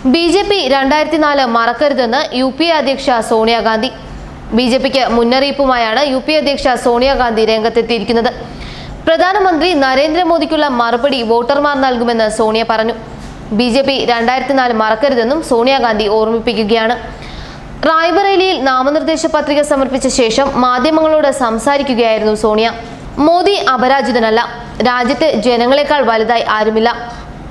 BJP 2004 മറക്കരുതെന്ന് UPA അധ്യക്ഷ Sonia Gandhi. BJPക്ക് മുന്നറിയിപ്പുമായാണ് UPA അധ്യക്ഷ സോണിയാഗാന്ധി രംഗത്തെത്തിയിരിക്കുന്നത്. പ്രധാനമന്ത്രി നരേന്ദ്രമോദിക്കുള്ള മറുപടി വോട്ടർമാർ നൽകുമെന്ന് സോണിയ പറഞ്ഞു. BJP 2004 മറക്കരുതെന്നും സോണിയാഗാന്ധി ഓർമ്മിപ്പിക്കുകയാണ്. റായ്ബറേലിയിൽ നാമനിർദ്ദേശ പത്രിക സമർപ്പിച്ച ശേഷം മാധ്യമങ്ങളോട് സംസാരിക്കുകയായിരുന്നു സോണിയ. മോദി അപരാജിതനല്ല, രാജ്യത്ത് ജനങ്ങളെക്കാൾ വലുതായി ആരുമില്ല.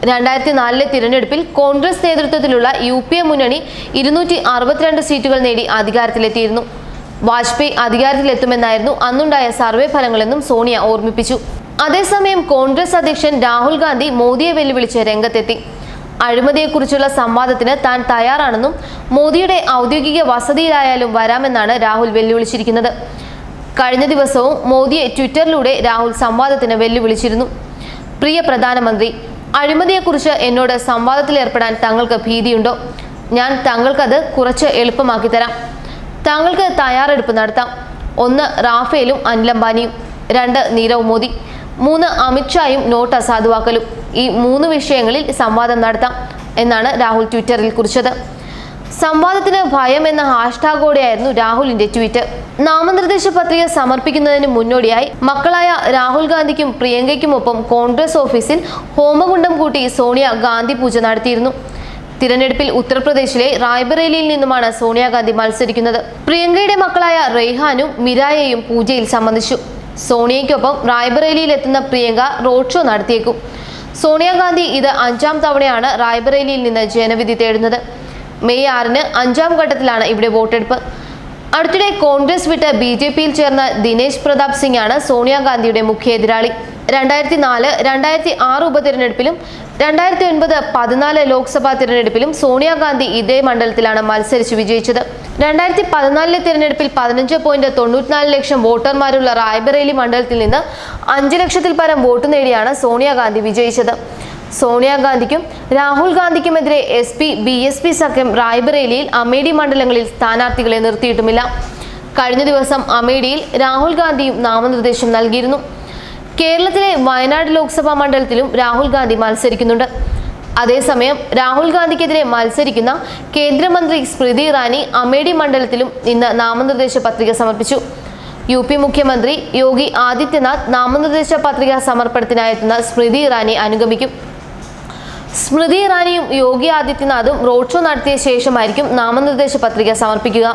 2004 തിരഞ്ഞെടുപ്പിൽ കോൺഗ്രസ് നേതൃത്വത്തിലുള്ള UPA മുന്നണി 262 സീറ്റുകൾ നേടി അധികാരത്തിലെത്തിയിരുന്നു. വാജ്പേയി അധികാരത്തിലെത്തുമെന്നായിരുന്നു അന്നുണ്ടായ സർവേ ഫലങ്ങളെന്നും സോണിയ ഓർമ്മിപ്പിച്ചു. അതേസമയം കോൺഗ്രസ് അധ്യക്ഷൻ രാഹുൽ ഗാന്ധി മോദിയെ വെല്ലുവിളിച്ച് രംഗത്തെത്തി. അഴിമതിയെക്കുറിച്ചുള്ള സംവാദത്തിന് താൻ തയ്യാറാണെന്നും മോദിയുടെ ഔദ്യോഗിക വസതിയിലായാലും വരാമെന്നാണ് രാഹുൽ വെല്ലുവിളിച്ചിരിക്കുന്നത്. കഴിഞ്ഞ ദിവസവും മോദിയെ ട്വിറ്ററിലൂടെ രാഹുൽ സംവാദത്തിന് വെല്ലുവിളിച്ചിരുന്നു. പ്രിയ പ്രധാനമന്ത്രി, അഴിമതിയെക്കുറിച്ച് എന്നോട് സംവാദത്തിലേർപ്പെടാൻ താങ്കൾക്ക് ഭീതിയുണ്ടോ? ഞാൻ താങ്കൾക്കത് കുറച്ച് എളുപ്പമാക്കി തരാം. താങ്കൾക്ക് തയ്യാറെടുപ്പ് നടത്താം. 1 റാഫേലും അനിൽ അംബാനിയും, 2 നീരവ് മോദി, 3 അമിത്ഷായും നോട്ട് അസാധുവാക്കലും. ഈ 3 വിഷയങ്ങളിൽ സംവാദം നടത്താം എന്നാണ് രാഹുൽ ട്വിറ്ററിൽ കുറിച്ചത്. സംവാദത്തിന് ഭയം എന്ന ഹാഷ്ടാഗോടെയായിരുന്നു രാഹുലിന്റെ ട്വീറ്റ്. നാമനിർദ്ദേശ പത്രിക സമർപ്പിക്കുന്നതിന് മുന്നോടിയായി മക്കളായ രാഹുൽ ഗാന്ധിക്കും പ്രിയങ്കയ്ക്കുമൊപ്പം കോൺഗ്രസ് ഓഫീസിൽ ഹോമകുണ്ഡം കൂട്ടി സോണിയ ഗാന്ധി പൂജ നടത്തിയിരുന്നു. തിരഞ്ഞെടുപ്പിൽ ഉത്തർപ്രദേശിലെ റായ്ബറേലിയിൽ നിന്നുമാണ് സോണിയാഗാന്ധി മത്സരിക്കുന്നത്. പ്രിയങ്കയുടെ മക്കളായ റെയ്ഹാനും മിരായയും പൂജയിൽ സംബന്ധിച്ചു. സോണിയയ്ക്കൊപ്പം റായ്ബറേലിയിൽ എത്തുന്ന പ്രിയങ്ക റോഡ് ഷോ നടത്തിയേക്കും. സോണിയാഗാന്ധി ഇത് 5ാം തവണയാണ് റായ്ബറേലിയിൽ നിന്ന് ജനവിധി തേടുന്നത്. മെയ് 6-ന് 5ാം ഘട്ടത്തിലാണ് ഇവിടെ വോട്ടെടുപ്പ്. അടുത്തിടെ കോൺഗ്രസ് വിട്ട് BJPയിൽ ചേർന്ന ദിനേശ് പ്രതാപ് സിംഗ് ആണ് സോണിയാഗാന്ധിയുടെ മുഖ്യ എതിരാളി. 2004, 2006 ഉപതെരഞ്ഞെടുപ്പിലും 2009-14 ലോക്സഭാ തിരഞ്ഞെടുപ്പിലും സോണിയാഗാന്ധി ഇതേ മണ്ഡലത്തിലാണ് മത്സരിച്ച് വിജയിച്ചത്. 2014 തിരഞ്ഞെടുപ്പിൽ 15.94 ലക്ഷം വോട്ടർമാരുള്ള റായ്ബറേലി മണ്ഡലത്തിൽ നിന്ന് 5 ലക്ഷത്തിൽ പരം വോട്ട് നേടിയാണ് സോണിയാഗാന്ധി വിജയിച്ചത്. സോണിയാഗാന്ധിക്കും രാഹുൽ ഗാന്ധിക്കുമെതിരെ SP-BSP സഖ്യം റായ്ബറേലിയിൽ അമേഠി മണ്ഡലങ്ങളിൽ സ്ഥാനാർത്ഥികളെ നിർത്തിയിട്ടുമില്ല. കഴിഞ്ഞ ദിവസം അമേഠിയിൽ രാഹുൽ ഗാന്ധിയും നാമനിർദ്ദേശം നൽകിയിരുന്നു. കേരളത്തിലെ വയനാട് ലോക്സഭാ മണ്ഡലത്തിലും രാഹുൽ ഗാന്ധി മത്സരിക്കുന്നുണ്ട്. അതേസമയം രാഹുൽ ഗാന്ധിക്കെതിരെ മത്സരിക്കുന്ന കേന്ദ്രമന്ത്രി സ്മൃതി ഇറാനി അമേഠി മണ്ഡലത്തിലും ഇന്ന് നാമനിർദ്ദേശ പത്രിക സമർപ്പിച്ചു. UP മുഖ്യമന്ത്രി യോഗി ആദിത്യനാഥ് നാമനിർദ്ദേശ പത്രിക സമർപ്പണത്തിനായെത്തുന്ന സ്മൃതി ഇറാനി അനുഗമിക്കും. സ്മൃതി ഇറാനിയും യോഗി ആദിത്യനാഥും റോഡ് ഷോ നടത്തിയ ശേഷമായിരിക്കും നാമനിർദ്ദേശ പത്രിക സമർപ്പിക്കുക.